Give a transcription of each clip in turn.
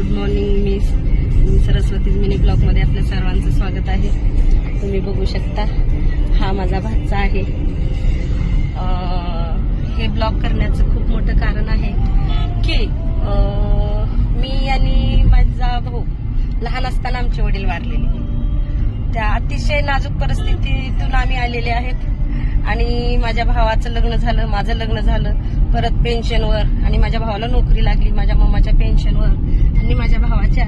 Good morning. मी Saraswati mini ब्लॉगमध्ये आपल्या सर्वांचं स्वागत आहे. तुम्ही बघू शकता हा माझा भाचा आहे. हे ब्लॉग करण्याचं खूप मोठं कारण आहे की मी आणि माझा भाऊ लहान असताना आमचे वडील वारलेले. त्या अतिशय नाजूक परिस्थितीतून आम्ही आलेले आहेत आणि माझ्या भावाचं लग्न झालं, माझं लग्न झालं, परत पेन्शनवर, आणि माझ्या भावाला नोकरी लागली माझ्या मम्माच्या पेन्शनवर आणि माझ्या भावाच्या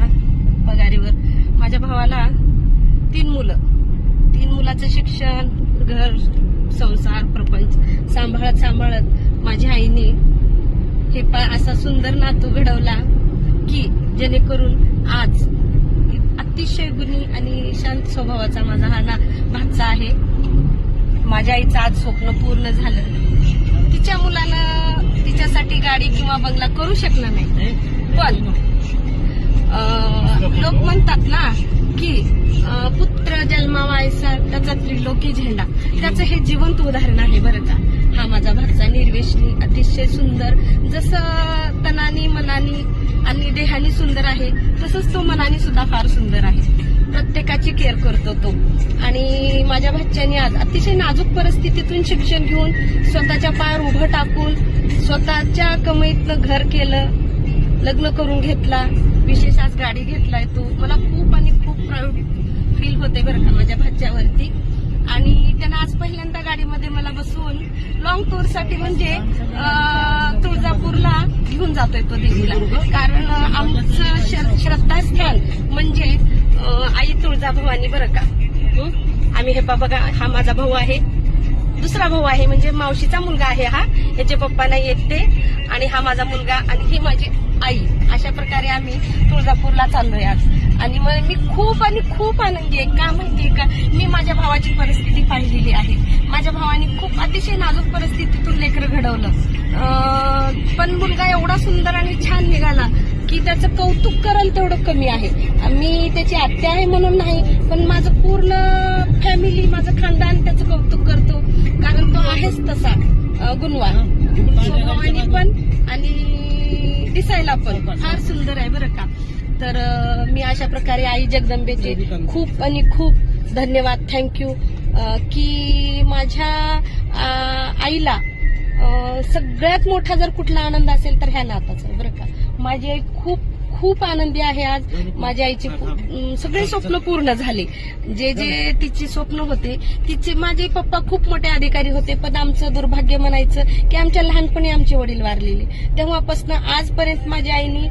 पगारीवर. माझ्या भावाला 3 मुलाचं शिक्षण, घर, संसार, प्रपंच सांभाळत माझ्या आईने हे असा सुंदर नातू घडवला की जेणेकरून आज अतिशय गुणी आणि शांत स्वभावाचा माझा हा भाचा आहे. माझ्या आईचं आज स्वप्न पूर्ण झालं. तिच्या मुलानं तिच्यासाठी गाडी किंवा बंगला करू शकला नाही, पण लोक म्हणतात ना की पुत्र जन्मावायचा त्याचा त्रिलोकी झेंडा, त्याचं हे जिवंत उदाहरण आहे बरं का. हा माझा भाचा निर्वेशनी, अतिशय सुंदर. जसं तनानी, मनानी आणि देहानी सुंदर आहे, तसंच तो मनानी सुद्धा फार सुंदर आहे. प्रत्येकाची केअर करतो तो. आणि माझ्या भाच्याने आज अतिशय नाजूक परिस्थितीतून शिक्षण घेऊन स्वतःच्या पायावर उभं टाकून स्वतःच्या कमाईतनं घर केलं, लग्न करून घेतला, विशेष आज गाडी घेतलाय तो. मला खूप आणि खूप प्राऊड फील होते बरं का माझ्या भाच्यावरती. आणि त्यानं आज पहिल्यांदा गाडीमध्ये मला बसवून लॉंग टूर साठी म्हणजे तुळजापूरला घेऊन जातोय तो देवीला. कारण आमचं श्रद्धास्थान म्हणजे आई तुळजाभवानी बरं का. आम्ही हे बघा, हा माझा भाऊ आहे, दुसरा भाऊ आहे म्हणजे मावशीचा मुलगा आहे हा, याचे पप्पा नाही येत ते, आणि हा माझा मुलगा आणि ही माझी आई. अशा प्रकारे आम्ही तुळजापूरला चाललोय आज. आणि मग मी खूप आणि खूप आनंदी आहे. का माहितीये का, मी माझ्या भावाची परिस्थिती पाहिलेली आहे. माझ्या भावाने खूप अतिशय नाजूक परिस्थितीतून लेकरं घडवलं, पण मुलगा एवढा सुंदर आणि छान निघाला की त्याचं कौतुक कराल तेवढं कमी आहे. मी त्याची आत्या आहे म्हणून नाही, पण माझं पूर्ण फॅमिली, माझं खानदान त्याचं कौतुक करतो. कारण तो आहेच तसा गुणवान, स्वभावाने पण आणि दिसायला पण फार सुंदर आहे बरं का. तर मी अशा प्रकारे आई जगदंबेचे खूप आणि खूप धन्यवाद, थँक्यू की माझ्या आईला सगळ्यात मोठा जर कुठला आनंद असेल तर ह्या नाताचा बरं का. माझी आई खूप खूप आनंदी आहे आज. माझ्या आईचे सगळे स्वप्न पूर्ण झाले. जे तिचे स्वप्न होते, तिचे माझे पप्पा खूप मोठे अधिकारी होते, पण आमचं दुर्भाग्य म्हणायचं की आमच्या लहानपणी आमचे वडील वारलेले. तेव्हापासून आजपर्यंत माझ्या आईने